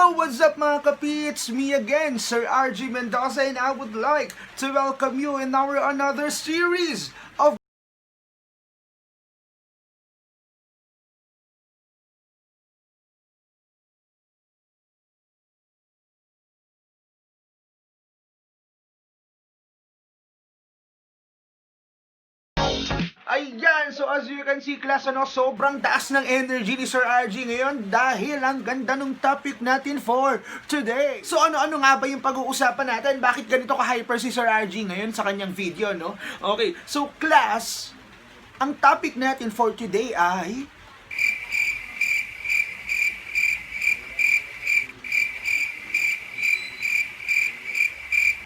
Yo, what's up mga kapi? It's me again, Sir RG Mendoza, and I would like to welcome you in our another series of Ayan, so as you can see class, sobrang taas ng energy ni Sir RG ngayon dahil ang ganda ng topic natin for today. So ano nga ba yung pag-uusapan natin? Bakit ganito ka-hyper si Sir RG ngayon sa kanyang video, no? Okay, so class, ang topic natin for today ay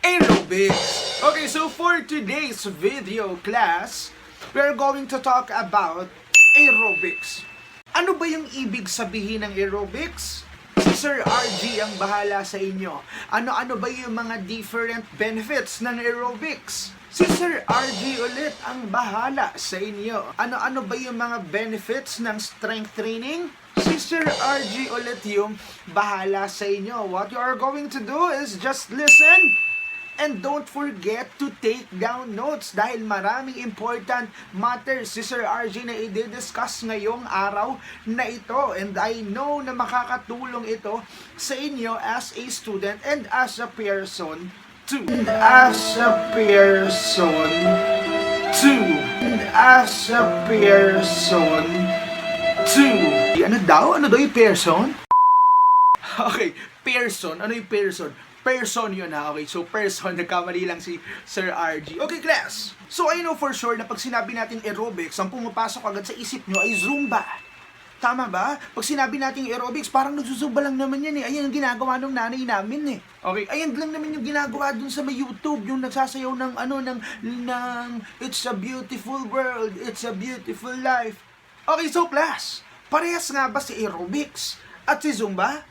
Aerobics. Okay, so for today's video class, we're going to talk about aerobics. Ano ba yung ibig sabihin ng aerobics? Si Sir RG ang bahala sa inyo. Ano ba yung mga different benefits ng aerobics? Si Sir RG ulit ang bahala sa inyo. Ano ba yung mga benefits ng strength training? Si Sir RG ulit yung bahala sa inyo. What you are going to do is just listen. And don't forget to take down notes dahil maraming important matters si Sir RG na i-discuss ngayong araw na ito. And I know na makakatulong ito sa inyo as a student and as a person too. As a person too. As a person too. Ano daw yung person? Okay, person. Ano yung person? Person yun ha. Okay, so person, nagkamali lang si Sir RG. Okay, class. So, I know for sure na pag sinabi natin aerobics, ang pumapasok agad sa isip nyo ay Zumba. Tama ba? Pag sinabi natin aerobics, parang nagsusumba lang naman yan eh. Ayan ang ginagawa ng nanay namin eh. Okay, ayan lang naman yung ginagawa dun sa may YouTube, yung nagsasayaw ng ng It's a beautiful world, it's a beautiful life. Okay, so class, parehas nga ba si aerobics at si Zumba?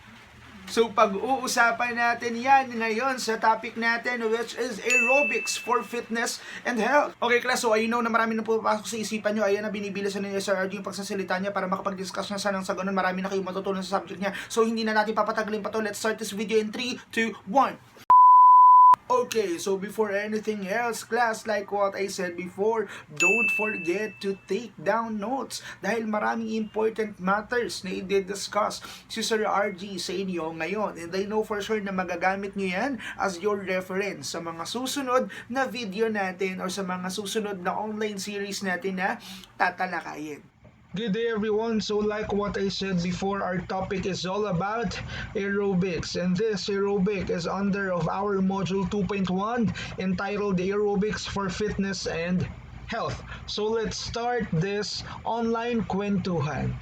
So pag-uusapan natin yan ngayon sa topic natin, which is aerobics for fitness and health. Okay class, so I know na marami na pupasok sa isipan nyo. Ayan na binibilasan ni Sir RG yung pagsasalita niya para makapag-discuss na sanang sa ganun. Marami na kayong matutunan sa subject niya. So hindi na natin papatagalin pa to. Let's start this video in 3, 2, 1. Okay, so before anything else, class, like what I said before, don't forget to take down notes dahil maraming important matters na i-discuss si Sir RG sa inyo ngayon. And I know for sure na magagamit nyo yan as your reference sa mga susunod na video natin or sa mga susunod na online series natin na tatalakayin. Good day everyone, so like what I said before, our topic is all about aerobics, and this aerobic is under of our module 2.1 entitled Aerobics for Fitness and Health. So let's start this online kwentuhan.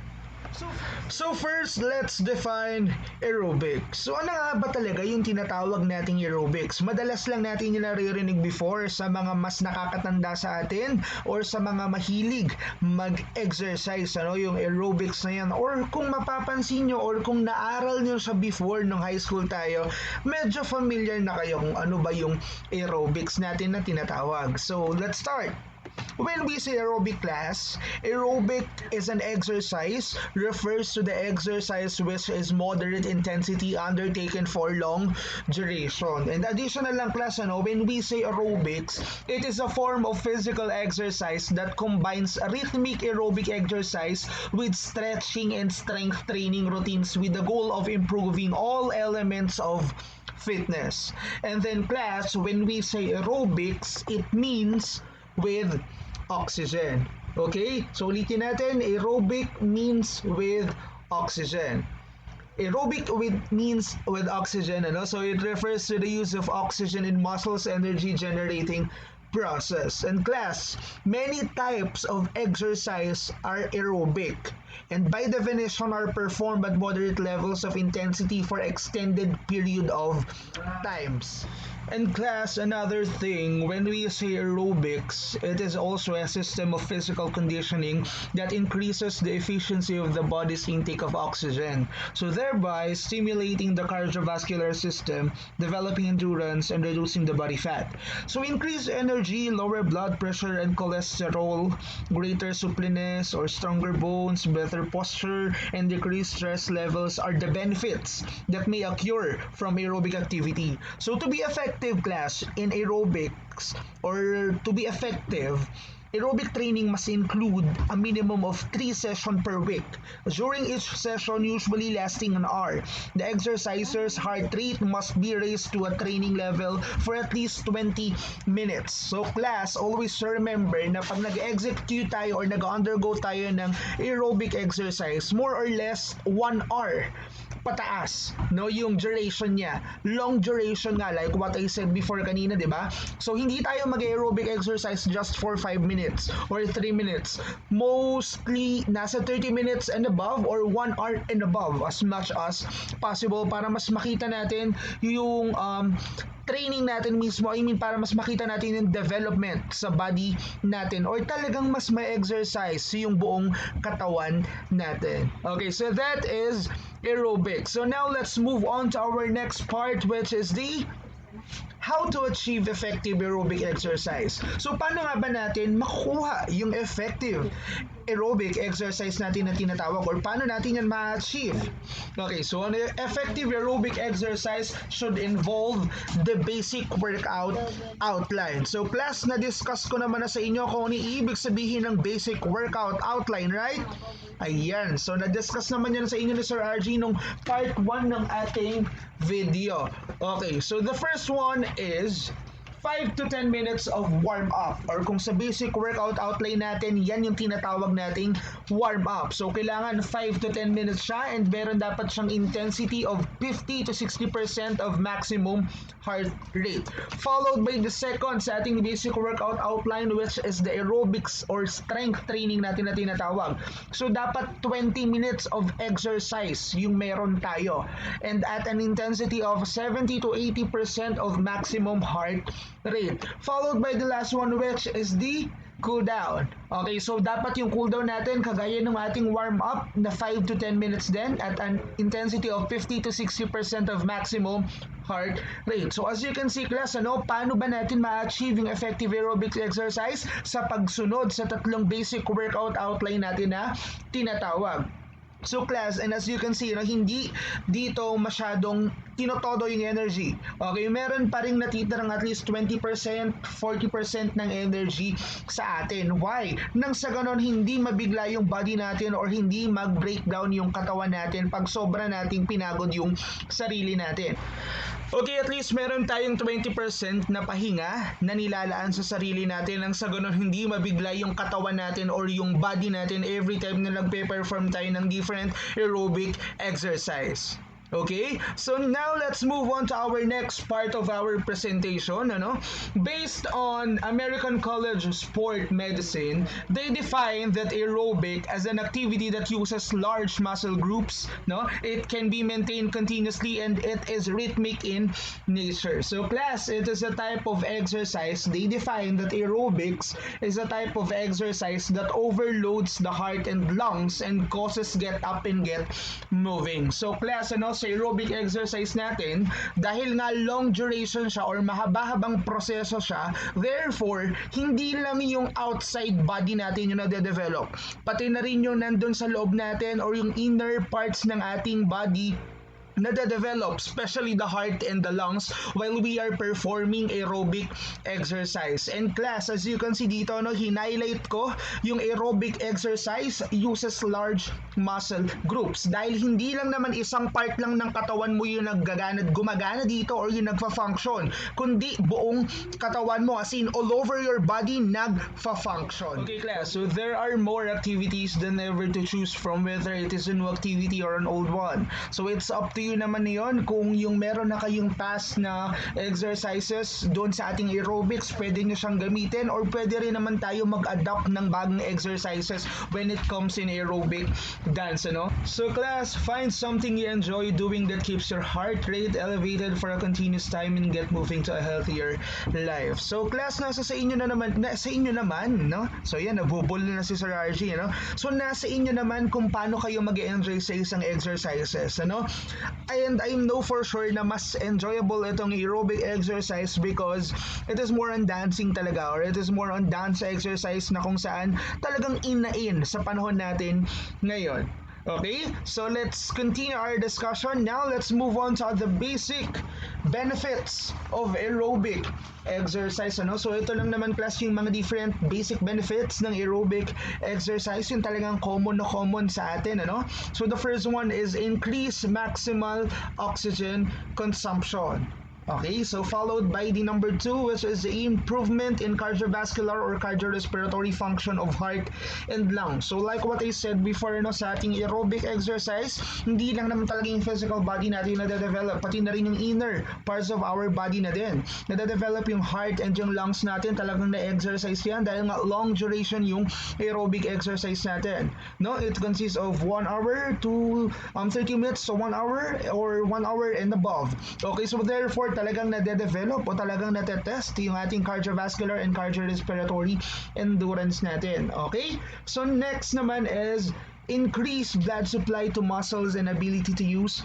So first, let's define aerobics. So ano nga ba talaga yung tinatawag nating aerobics? Madalas lang natin yung naririnig before sa mga mas nakakatanda sa atin or sa mga mahilig mag-exercise, yung aerobics na yan. Or kung mapapansin nyo or kung naaral nyo sa before nung high school tayo, medyo familiar na kayo kung ano ba yung aerobics natin na tinatawag. So let's start. When we say aerobic class, aerobic is an exercise, refers to the exercise which is moderate intensity undertaken for long duration. And additional lang class, when we say aerobics, it is a form of physical exercise that combines rhythmic aerobic exercise with stretching and strength training routines with the goal of improving all elements of fitness. And then class, when we say aerobics, it means with oxygen. Okay? So ulitin natin, aerobic means with oxygen. Aerobic means with oxygen, so it refers to the use of oxygen in muscles energy generating process. And class, many types of exercise are aerobic and by definition are performed at moderate levels of intensity for extended period of times. And class, another thing, when we say aerobics, it is also a system of physical conditioning that increases the efficiency of the body's intake of oxygen, so thereby stimulating the cardiovascular system, developing endurance, and reducing the body fat. So increased energy, lower blood pressure and cholesterol, greater suppleness or stronger bones, better better posture, and decreased stress levels are the benefits that may occur from aerobic activity. So to be effective class in aerobics, or to be effective, aerobic training must include a minimum of 3 sessions per week. During each session, usually lasting an hour, the exerciser's heart rate must be raised to a training level for at least 20 minutes. So class, always remember na pag nag-execute tayo or nag-undergo tayo ng aerobic exercise, more or less 1 hour pataas, no, yung duration niya. Long duration nga, like what I said before kanina, di ba? So hindi tayo mag-aerobic exercise just for 5 minutes or 3 minutes. Mostly nasa 30 minutes and above or 1 hour and above as much as possible para mas makita natin yung training natin mismo. I mean, para mas makita natin yung development sa body natin or talagang mas may exercise yung buong katawan natin. Okay, so that is aerobic. So now let's move on to our next part, which is the how to achieve effective aerobic exercise. So paano nga ba natin makukuha yung effective aerobic exercise natin na tinatawag, or paano natin yan ma-achieve? Okay, so an effective aerobic exercise should involve the basic workout outline. So class, na-discuss ko naman na sa inyo kung ano ibig sabihin ng basic workout outline, right? Ayan, so na-discuss naman yan sa inyo ni Sir RG nung part 1 ng ating video. Okay, so the first one is 5 to 10 minutes of warm-up, or kung sa basic workout outline natin, yan yung tinatawag nating warm-up. So kailangan 5 to 10 minutes siya, and meron dapat siyang intensity of 50 to 60% of maximum heart rate. Followed by the second sa ating basic workout outline, which is the aerobics or strength training natin na tinatawag. So dapat 20 minutes of exercise yung meron tayo, and at an intensity of 70 to 80% of maximum heart rate. Followed by the last one, which is the cool down. Okay, so dapat yung cool down natin kagaya ng ating warm up na 5 to 10 minutes din at an intensity of 50 to 60% of maximum heart rate. So as you can see class, paano ba natin ma-achieve yung effective aerobic exercise? Sa pagsunod sa tatlong basic workout outline natin na tinatawag. So class, and as you can see, hindi dito masyadong tinotodo yung energy. Okay, meron pa rin natitirang at least 20%, 40% ng energy sa atin. Why? Nang sa ganon, hindi mabigla yung body natin or hindi mag-breakdown yung katawan natin pag sobra nating pinagod yung sarili natin. Okay, at least meron tayong 20% na pahinga na nilalaan sa sarili natin, nang sa ganon hindi mabigla yung katawan natin or yung body natin every time na nagpe-perform tayo ng different aerobic exercise. Okay, so now let's move on to our next part of our presentation. Based on American College of Sport Medicine, they define that aerobic as an activity that uses large muscle groups. It can be maintained continuously and it is rhythmic in nature. So class, it is a type of exercise. They define that aerobics is a type of exercise that overloads the heart and lungs and causes get up and get moving. So class, sa aerobic exercise natin, dahil nga long duration siya or mahaba-habang proseso siya, therefore, hindi lang yung outside body natin yung nade-develop. Pati na rin yung nandun sa loob natin or yung inner parts ng ating body nade-develop, especially the heart and the lungs while we are performing aerobic exercise. And class, as you can see dito, hinighlight ko yung aerobic exercise uses large muscle groups dahil hindi lang naman isang part lang ng katawan mo yung gumagana dito or yung nagfa-function, kundi buong katawan mo, as in all over your body nagfa-function. Okay class, so there are more activities than ever to choose from, whether it is a new activity or an old one. So it's up to you naman yun. Kung yung meron na kayong past na exercises doon sa ating aerobics, pwede nyo siyang gamitin, or pwede rin naman tayo mag-adapt ng bagong exercises when it comes in aerobic dance. So class, find something you enjoy doing that keeps your heart rate elevated for a continuous time and get moving to a healthier life. So class, nasa sa inyo naman, no? So yan, nabubol na si Sir RG, So nasa inyo naman kung paano kayo mag-enjoy sa isang exercises, And I know for sure na mas enjoyable itong aerobic exercise because it is more on dancing talaga, or it is more on dance exercise na kung saan talagang in sa panahon natin ngayon. Okay, so let's continue our discussion. Now let's move on to the basic benefits of aerobic exercise. So ito lang naman class yung mga different basic benefits ng aerobic exercise, yung talagang common na common sa atin. So the first one is increase maximal oxygen consumption. Okay, so followed by the number 2, which is the improvement in cardiovascular or cardiorespiratory function of heart and lungs. So like what I said before, sa ating aerobic exercise, hindi lang naman talaga yung physical body natin na develop, pati na rin yung inner parts of our body na din. Nade-develop yung heart and yung lungs natin, talagang na-exercise yan dahil nga long duration yung aerobic exercise natin. It consists of 1 hour to 30 minutes, so 1 hour or 1 hour and above. Okay, so therefore, talagang nade-develop o talagang natetest yung ating cardiovascular and cardiorespiratory endurance natin. Okay? So next naman is increase blood supply to muscles and ability to use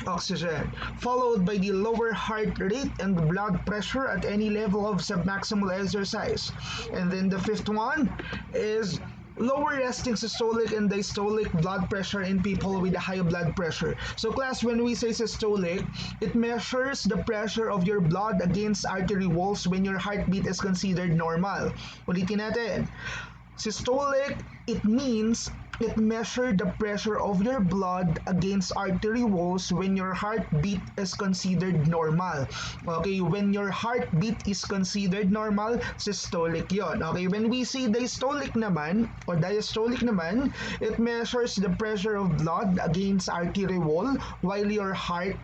oxygen, followed by the lower heart rate and blood pressure at any level of submaximal exercise. And then the fifth one is lower resting systolic and diastolic blood pressure in people with a high blood pressure. So class, when we say systolic, it measures the pressure of your blood against artery walls when your heartbeat is considered normal. Ulitin natin. Systolic, it means it measures the pressure of your blood against artery walls when your heartbeat is considered normal. Okay, when your heartbeat is considered normal, systolic yon. Okay, when we say diastolic naman, it measures the pressure of blood against artery wall while your heart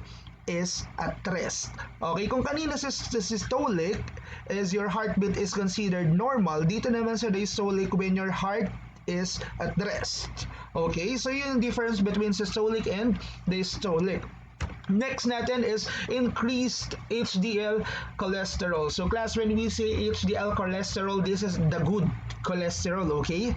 is at rest. Okay, kung kanina sa systolic is your heartbeat is considered normal, dito naman sa diastolic when your heart is at rest. Okay, so yun yung difference between systolic and diastolic. Next natin is increased HDL cholesterol. So class, when we say HDL cholesterol, this is the good cholesterol, okay?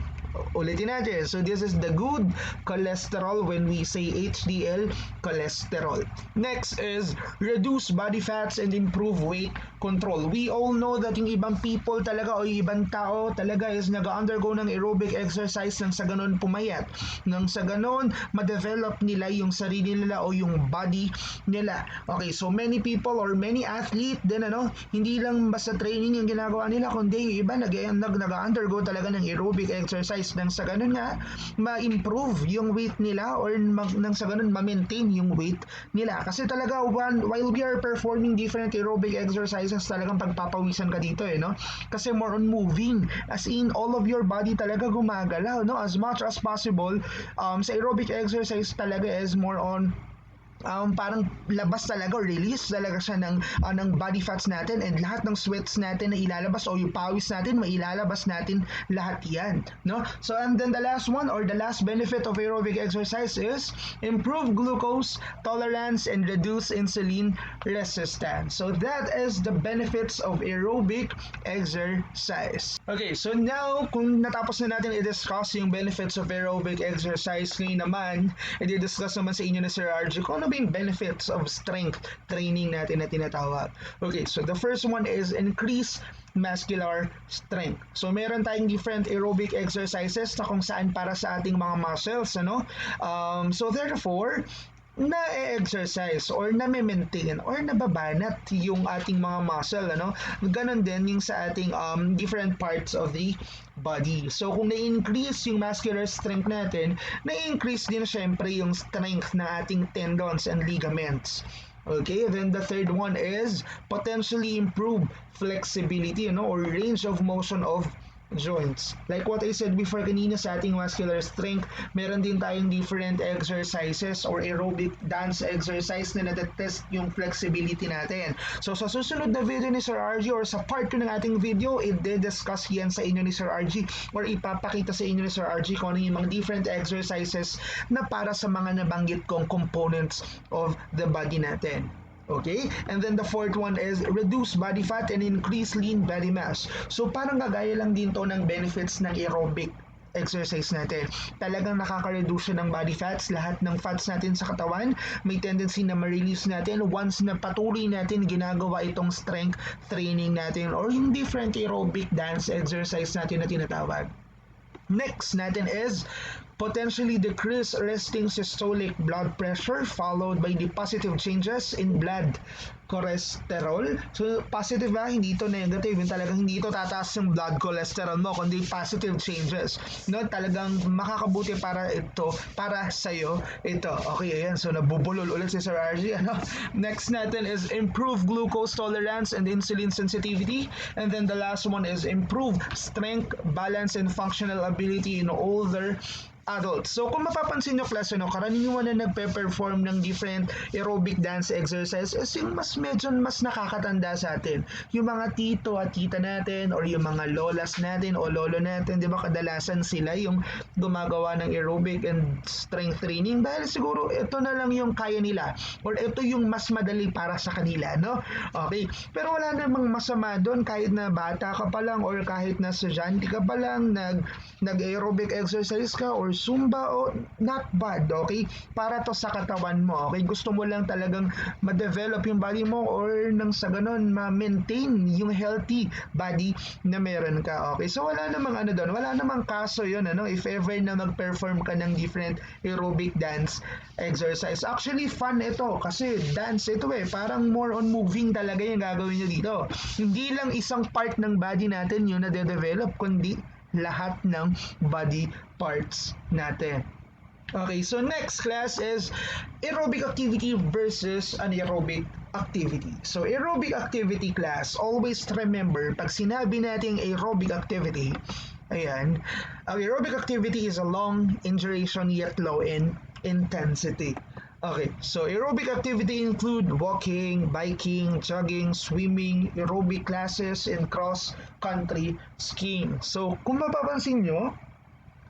Ulitin natin. So this is the good cholesterol when we say HDL cholesterol. Next is reduce body fats and improve weight control. We all know that yung ibang people talaga o yung ibang tao talaga is nag-undergo ng aerobic exercise nang sa ganun pumayat. Nang sa ganun ma-develop nila yung sarili nila o yung body nila. Okay, so many people or many athlete din hindi lang basta training yung ginagawa nila, kundi yung iba nag-undergo talaga ng aerobic exercise nang sa ganun nga ma-improve yung weight nila or nang sa ganun ma-maintain yung weight nila. Kasi talaga while we are performing different aerobic exercises, talagang pagpapawisan ka dito kasi more on moving, as in all of your body talaga gumagalaw as much as possible. Sa aerobic exercise talaga is more on parang labas talaga or release talaga siya ng body fats natin, and lahat ng sweats natin na ilalabas o yung pawis natin mailalabas natin lahat yan, So and then the last one or the last benefit of aerobic exercise is improve glucose tolerance and reduce insulin resistance. So that is the benefits of aerobic exercise. Okay, so now kung natapos na natin i-discuss yung benefits of aerobic exercise, ngayon naman i-discuss naman sa inyo na Sir RG kung ano yung benefits of strength training natin na tinatawag. Okay, so the first one is increase muscular strength. So meron tayong different aerobic exercises na kung saan para sa ating mga muscles, so therefore na-exercise or na-maintain or nababanat yung ating mga muscle, Ganon din yung sa ating different parts of the body. So kung na-increase yung muscular strength natin, na-increase din syempre yung strength ng ating tendons and ligaments. Okay, then the third one is potentially improve flexibility, or range of motion of joints. Like what I said before kanina sa ating muscular strength, meron din tayong different exercises or aerobic dance exercise na natetest yung flexibility natin. So sa susunod na video ni Sir RG or sa part 2 ng ating video, i-discuss yan sa inyo ni Sir RG or ipapakita sa inyo ni Sir RG kung ano yung mga different exercises na para sa mga nabanggit kong components of the body natin. Okay? And then the fourth one is reduce body fat and increase lean body mass. So parang gagaya lang din to ng benefits ng aerobic exercise natin. Talagang nakaka-reduce siya ng body fats. Lahat ng fats natin sa katawan may tendency na ma-release natin once na patuloy natin ginagawa itong strength training natin or yung different aerobic dance exercise natin na tinatawag. Next natin is potentially decrease resting systolic blood pressure followed by the positive changes in blood cholesterol. So positive ba? Hindi ito negative. Yung talagang hindi ito tataas yung blood cholesterol mo, kundi positive changes. No, talagang makakabuti para ito, para sa'yo ito. Okay, ayan. So nabubulol ulit si Sir RG. Ano? Next natin is improve glucose tolerance and insulin sensitivity. And then the last one is improve strength, balance, and functional ability in older adults. So kung mapapansin nyo class, karaniwan na nagpe-perform ng different aerobic dance exercise is yung medyo mas nakakatanda sa atin. Yung mga tito at tita natin or yung mga lolas natin o lolo natin, di ba kadalasan sila yung gumagawa ng aerobic and strength training dahil siguro ito na lang yung kaya nila or ito yung mas madali para sa kanila, no? Okay. Pero wala namang masama doon kahit na bata ka pa lang or kahit na estudyante ka pa lang nag-aerobic exercise ka or Zumba o not bad, okay? Para to sa katawan mo, okay? Gusto mo lang talagang ma-develop yung body mo or nang sa ganon ma-maintain yung healthy body na meron ka, okay? So wala namang ano doon, wala namang kaso yun, ano? If ever na mag-perform ka ng different aerobic dance exercise. Actually, fun ito kasi dance ito parang more on moving talaga yung gagawin nyo dito. Hindi lang isang part ng body natin yung na-develop, kundi lahat ng body parts natin. Okay, so next class is aerobic activity versus anaerobic activity. So aerobic activity class, always remember, pag sinabi natin aerobic activity, ayan, ang aerobic activity is a long duration yet low in intensity. Okay, so aerobic activity include walking, biking, jogging, swimming, aerobic classes, and cross-country skiing. So, kung mapapansin nyo,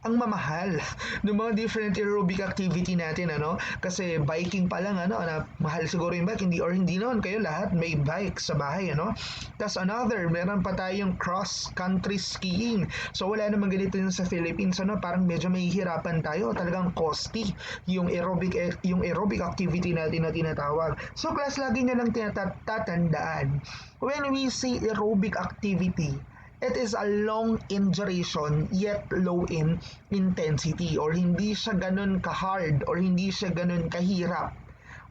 ang mamahal ng mga different aerobic activity natin, ano? Kasi biking pa lang, ano, mahal siguro yung bike, hindi noon kayo lahat may bike sa bahay, ano? Tapos another, meron pa tayong cross-country skiing. So wala namang ganito yun sa Philippines, ano? Parang medyo mahihirapan tayo, talagang costly yung aerobic activity natin na tinatawag. So class, lagi nyo lang tatandaan, when we say aerobic activity, it is a long in duration yet low in intensity or hindi siya ganun ka-hard or hindi siya ganun kahirap.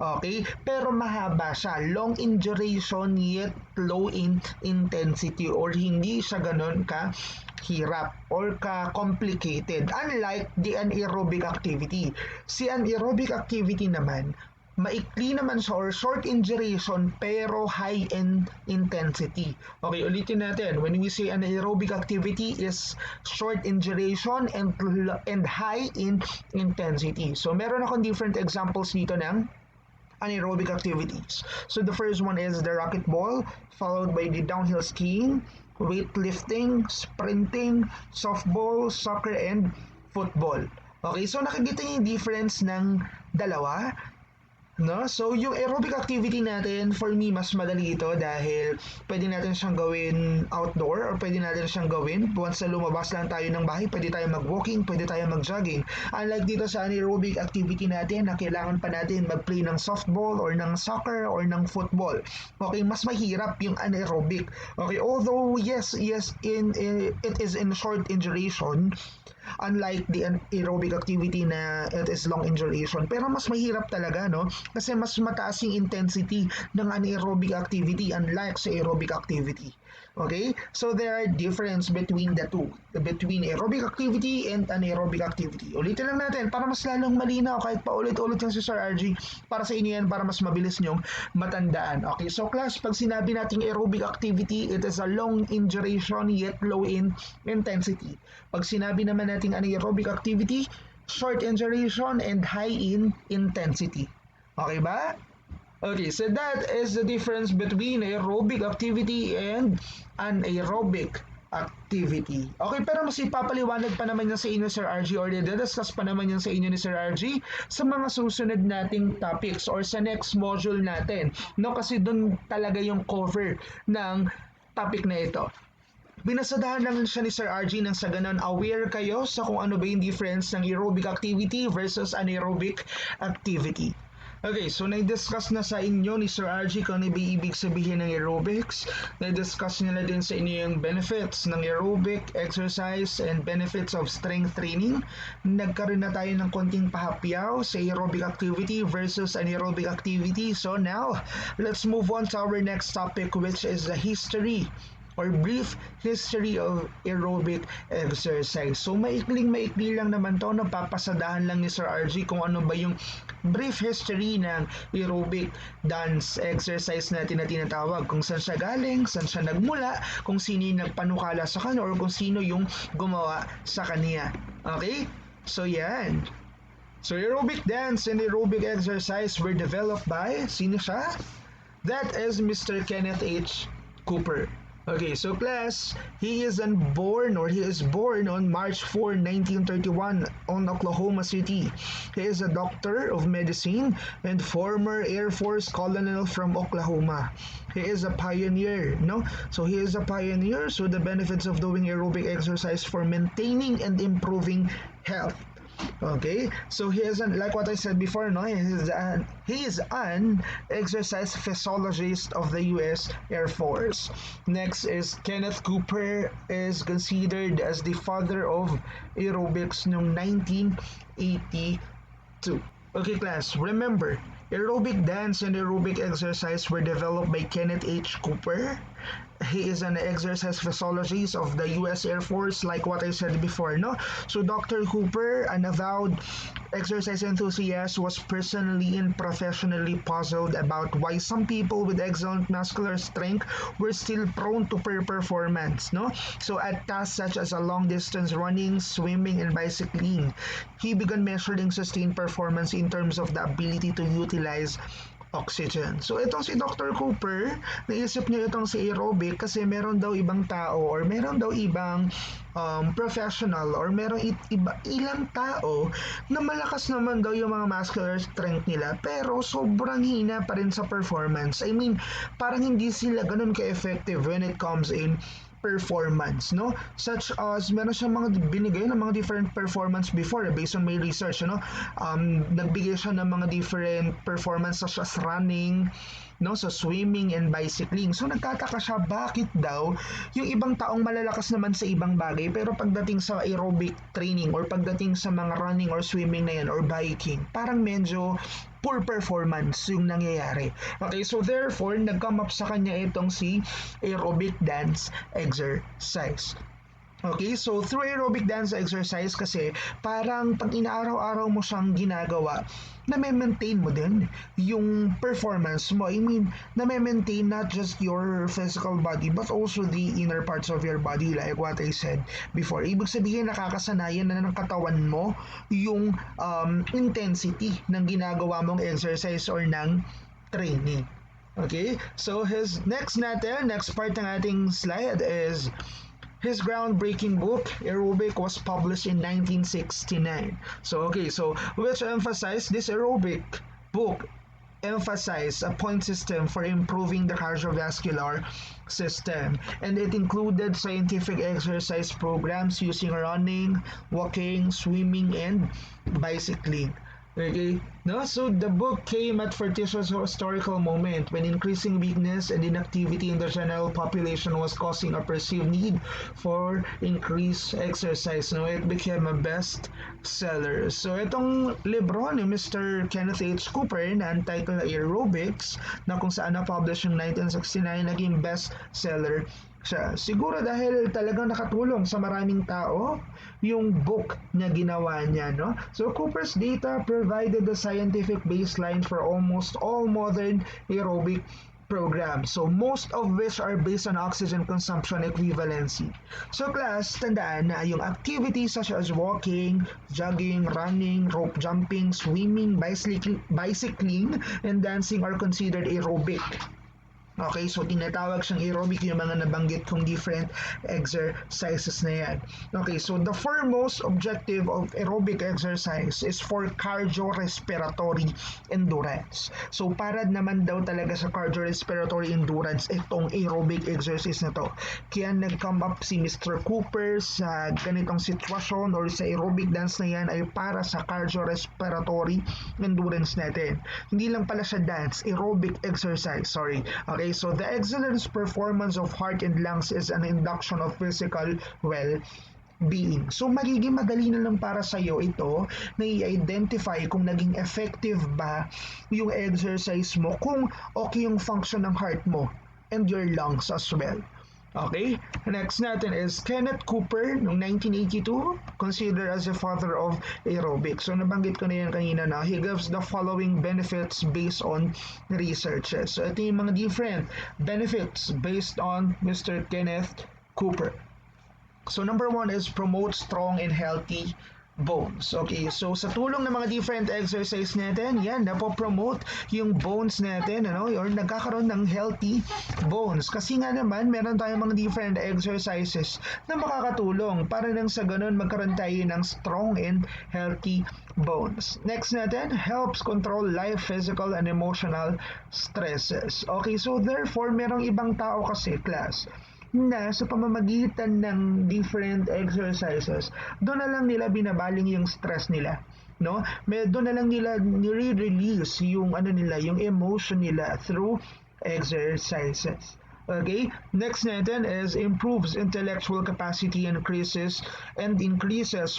Okay? Pero mahaba siya. Long in duration yet low in intensity or hindi siya ganun kahirap or ka-complicated. Unlike the anaerobic activity. Si anaerobic activity naman, maikli naman siya or short in duration pero high in intensity. Okay, ulitin natin. When we say anaerobic activity is short in duration and high in intensity. So meron akong different examples dito ng anaerobic activities. So the first one is the racquetball, followed by the downhill skiing, weightlifting, sprinting, softball, soccer, and football. Okay, so nakikita niyo yung difference ng dalawa. No? So, yung aerobic activity natin, for me, mas madali ito dahil pwede natin siyang gawin outdoor or pwede natin siyang gawin once na lumabas lang tayo ng bahay, pwede tayo mag-walking, pwede tayo mag-jogging. Unlike dito sa anaerobic activity natin na kailangan pa natin mag-play ng softball or ng soccer or ng football. Okay, mas mahirap yung anaerobic. Okay, although yes, it is in short in duration, unlike the aerobic activity na it is long in duration, pero mas mahirap talaga, no? Kasi mas mataas yung intensity ng anaerobic activity unlike sa aerobic activity. Okay? So there are difference between the two, between aerobic activity and anaerobic activity. Ulitin lang natin para mas lalong malinaw kahit pa ulit-ulit yung si Sir RG, para sa inyo yan, para mas mabilis nyong matandaan. Okay, so class, pag sinabi nating aerobic activity, it is a long in duration yet low in intensity. Pag sinabi naman nating anaerobic activity, short in duration and high in intensity. Okay ba? Okay, so that is the difference between aerobic activity and anaerobic activity. Okay, pero mas ipapaliwanag pa naman yan sa inyo, Sir RG, or didiscuss pa naman yan sa inyo ni Sir RG sa mga susunod nating topics or sa next module natin. No, kasi doon talaga yung cover ng topic na ito. Binasadahan lang siya ni Sir RG nang sa ganun aware kayo sa kung ano ba yung difference ng aerobic activity versus anaerobic activity. Okay, so na-discuss na sa inyo ni Sir RG kung ano ba ibig sabihin ng aerobics. Na-discuss niya na din sa inyo yung benefits ng aerobic exercise and benefits of strength training. Nagkaroon na tayo ng konting pahapyaw sa aerobic activity versus anaerobic activity. So now, let's move on to our next topic, which is the history or brief history of aerobic exercise. So maikling-maikli lang naman to, napapasadahan lang ni Sir RG kung ano ba yung brief history ng aerobic dance exercise natin na tinatawag, kung saan siya galing, saan siya nagmula, kung sino yung nagpanukala sa kanya or kung sino yung gumawa sa kanya. Okay? So yan. So aerobic dance and aerobic exercise were developed by, sino siya? That is Mr. Kenneth H. Cooper. Okay, so class, he is born on March 4, 1931 on Oklahoma City. He is a doctor of medicine and former Air Force colonel from Oklahoma. He is a pioneer, no? So he is a pioneer, so the benefits of doing aerobic exercise for maintaining and improving health. Okay, so he is like what I said before, no? He is an exercise physiologist of the U.S. Air Force. Next is Kenneth Cooper is considered as the father of aerobics noong 1982. Okay, class, remember, aerobic dance and aerobic exercise were developed by Kenneth H. Cooper. He is an exercise physiologist of the U.S. Air Force, like what I said before, no? So Dr. Cooper, an avowed exercise enthusiast, was personally and professionally puzzled about why some people with excellent muscular strength were still prone to poor performance, no? So at tasks such as a long-distance running, swimming, and bicycling, he began measuring sustained performance in terms of the ability to utilize oxygen. So itong si Dr. Cooper, naisip niya itong si aerobic kasi meron daw ibang tao or meron daw ibang professional or meron ilang tao na malakas naman daw yung mga muscular strength nila pero sobrang hina pa rin sa performance. I mean, parang hindi sila ganun ka-effective when it comes in performance, no? Such as, meron siyang mga binigay ng mga different performance before based on my research, no? Nagbigay siya ng mga different performance such as running, no? So, swimming and bicycling. So, nagtataka siya, bakit daw yung ibang taong malalakas naman sa ibang bagay pero pagdating sa aerobic training or pagdating sa mga running or swimming na yan or biking, parang medyo poor performance yung nangyayari. Okay, so therefore, nag-come up sa kanya itong si aerobic dance exercise. Okay, so through aerobic dance exercise kasi parang pag inaaraw-araw mo siyang ginagawa, na-maintain mo din yung performance mo. I mean, na-maintain not just your physical body but also the inner parts of your body like what I said before. Ibig sabihin, nakakasanayan na ng katawan mo yung intensity ng ginagawa mong exercise or ng training. Okay, so his next part ng ating slide is his groundbreaking book, Aerobic, was published in 1969. So, which emphasized this aerobic book emphasized a point system for improving the cardiovascular system. And it included scientific exercise programs using running, walking, swimming, and bicycling. Okay, no? So the book came at fortuitous historical moment when increasing weakness and inactivity in the general population was causing a perceived need for increased exercise. No, it became a bestseller. So itong libro ni Mr. Kenneth H. Cooper na entitled Aerobics, na kung saan na-publish yung 1969, naging bestseller siya. Siguro dahil talagang nakatulong sa maraming tao yung book na ginawa niya, no? So Cooper's data provided the scientific baseline for almost all modern aerobic programs. So most of which are based on oxygen consumption equivalency. So class, tandaan na yung activities such as walking, jogging, running, rope jumping, swimming, bicycling, and dancing are considered aerobic. Okay, so tinatawag siyang aerobic yung mga nabanggit kong different exercises na yan. Okay, so the foremost objective of aerobic exercise is for cardiorespiratory endurance. So para naman daw talaga sa cardiorespiratory endurance itong aerobic exercise na to. Kaya nag-come up si Mr. Cooper sa ganitong sitwasyon or sa aerobic dance na yan ay para sa cardiorespiratory endurance natin. Hindi lang pala siya dance, aerobic exercise, sorry. Okay, so the excellent performance of heart and lungs is an induction of physical well-being. So magiging madali na lang para sa iyo ito na i-identify kung naging effective ba yung exercise mo, kung okay yung function ng heart mo and your lungs as well. Okay, next natin is Kenneth Cooper noong 1982, considered as the father of aerobics. So nabanggit ko na yan kanina na he gives the following benefits based on researches. So ito yung mga different benefits based on Mr. Kenneth Cooper. So number 1 is promote strong and healthy bones. Okay, so sa tulong ng mga different exercise natin, yan, napopromote yung bones natin, ano, or nagkakaroon ng healthy bones. Kasi nga naman, meron tayong mga different exercises na makakatulong para nang sa ganun magkaroon tayo ng strong and healthy bones. Next natin, helps control life, physical, and emotional stresses. Okay, so therefore, merong ibang tao kasi, class, na sa pamamagitan ng different exercises, doon na lang nila binabaling yung stress nila, no? Doon na lang nila nire-release yung ano nila, yung emotion nila through exercises. Okay, next natin is improves intellectual capacity, increases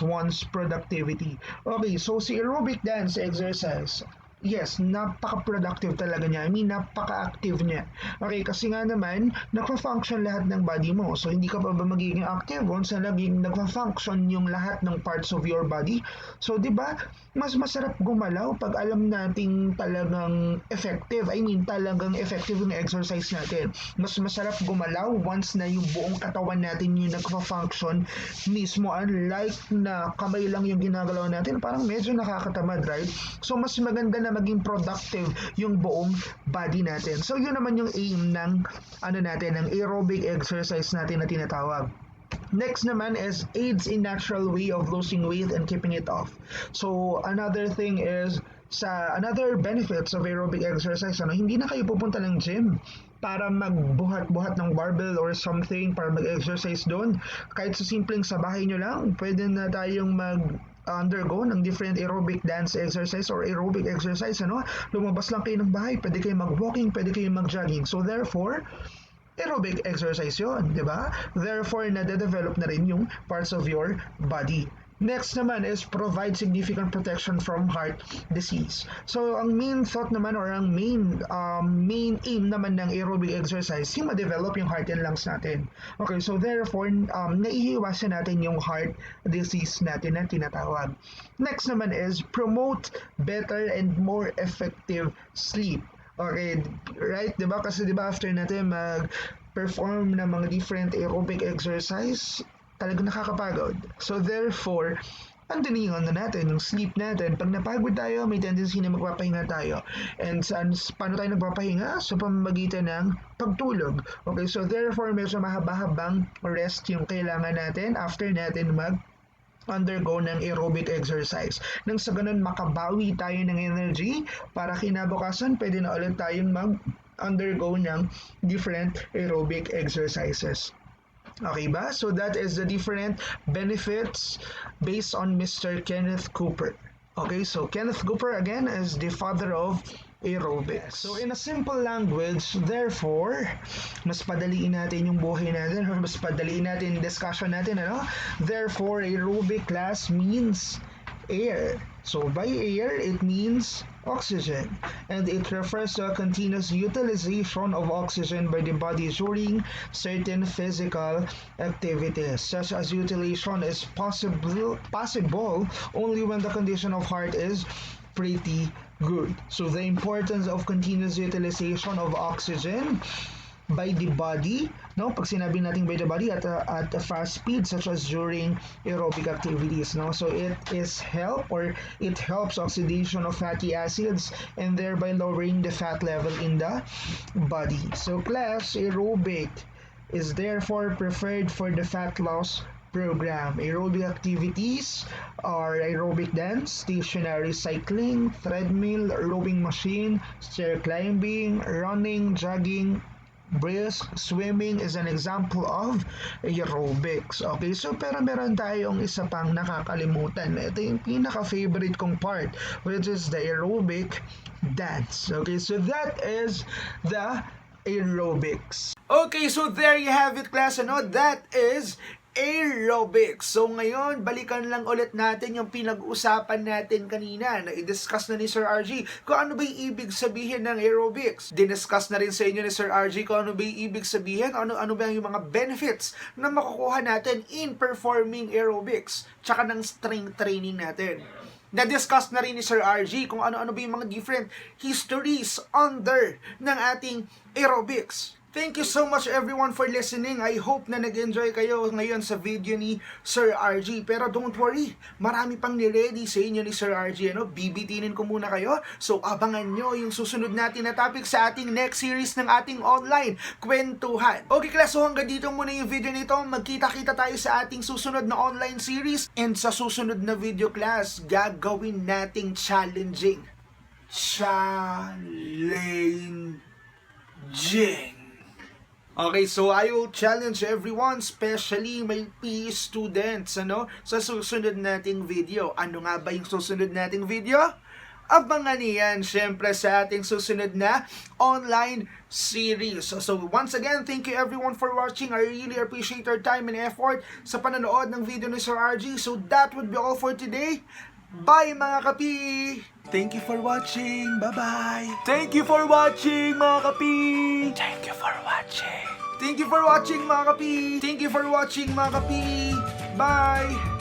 one's productivity. Okay, so si aerobic dance exercise, yes, napaka-productive talaga niya. I mean, napaka-active niya. Okay, kasi nga naman, nagfa-function lahat ng body mo. So, hindi ka pa ba magiging active once na laging nagfa-function yung lahat ng parts of your body? So, di ba, mas masarap gumalaw pag alam nating talagang effective. I mean, talagang effective yung exercise natin. Mas masarap gumalaw once na yung buong katawan natin yung nagfa-function mismo. Unlike na kamay lang yung ginagalaw natin, parang medyo nakakatamad, right? So, mas maganda na maging productive yung buong body natin. So yun naman yung aim ng natin, ng aerobic exercise natin na tinatawag. Next naman is aids in natural way of losing weight and keeping it off. So another thing is another benefits of aerobic exercise, hindi na kayo pupunta ng gym para magbuhat-buhat ng barbell or something para mag-exercise doon. Kahit sa simpleng sa bahay nyo lang, pwede na tayong undergo ng different aerobic dance exercise or aerobic exercise, lumabas lang kayo ng bahay, pwede kayo mag-walking, pwede kayo mag-jogging. So therefore, aerobic exercise yun, di ba? Therefore, nade-develop na rin yung parts of your body. Next naman is provide significant protection from heart disease. So, ang main thought naman or ang main aim naman ng aerobic exercise, yung ma-develop yung heart and lungs natin. Okay, so therefore, naiiwasan natin yung heart disease natin na tinatawag. Next naman is promote better and more effective sleep. Okay, right? Diba? Kasi diba after natin mag-perform ng mga different aerobic exercise, talagang nakakapagod. So therefore, andun yung natin, yung sleep natin. Pag napagod tayo, may tendency na magpapahinga tayo. And paano tayo nagpapahinga? Sa pamamagitan ng pagtulog. Okay, so therefore, medyo mahaba-habang rest yung kailangan natin after natin undergo ng aerobic exercise. Nang sa ganun, makabawi tayo ng energy para kinabukasan, pwede na ulit tayong undergo ng different aerobic exercises. Okay ba? So that is the different benefits based on Mr. Kenneth Cooper. Okay, so Kenneth Cooper again is the father of aerobics. So in a simple language, therefore, mas padaliin natin yung buhay natin or mas padaliin natin yung discussion natin, Therefore, aerobic class means air. So by air, it means oxygen, and it refers to a continuous utilization of oxygen by the body during certain physical activities. Such as utilization is possible only when the condition of heart is pretty good. So the importance of continuous utilization of oxygen by the body, no? Pag sinabi natin by the body at a fast speed such as during aerobic activities, no? So it helps oxidation of fatty acids and thereby lowering the fat level in the body. So class, aerobic is therefore preferred for the fat loss program. Aerobic activities are aerobic dance, stationary cycling, treadmill, rowing machine, stair climbing, running, jogging, brisk, swimming is an example of aerobics. Okay, so pero meron tayong isa pang nakakalimutan. Ito yung pinaka-favorite kong part, which is the aerobic dance. Okay, so that is the aerobics. Okay, so there you have it, class. That is aerobics. So ngayon, balikan lang ulit natin yung pinag-usapan natin kanina na i-discuss na ni Sir RG kung ano ba yung ibig sabihin ng aerobics. Diniscuss na rin sa inyo ni Sir RG kung ano ba yung ibig sabihin, ano ba yung mga benefits na makukuha natin in performing aerobics, tsaka ng strength training natin. Na-discuss na rin ni Sir RG kung ano ba yung mga different histories under ng ating aerobics. Thank you so much everyone for listening. I hope na nag-enjoy kayo ngayon sa video ni Sir RG. Pero don't worry, marami pang ni-ready sa inyo ni Sir RG. Bibitinin ko muna kayo. So abangan nyo yung susunod natin na topic sa ating next series ng ating online kwentuhan. Okay class, so hanggang dito muna yung video nito. Magkita-kita tayo sa ating susunod na online series. And sa susunod na video class, gagawin nating challenging. Okay, so I will challenge everyone, especially my PE students, sa susunod nating video. Ano nga ba yung susunod nating video? Abangan niyan, syempre, sa ating susunod na online series. So once again, thank you everyone for watching. I really appreciate your time and effort sa panonood ng video ni Sir RG. So that would be all for today. Bye mga kapi! Thank you for watching. Bye-bye. Thank you for watching mga kapi. Thank you for watching. Thank you for watching mga kapi. Thank you for watching mga kapi. Bye.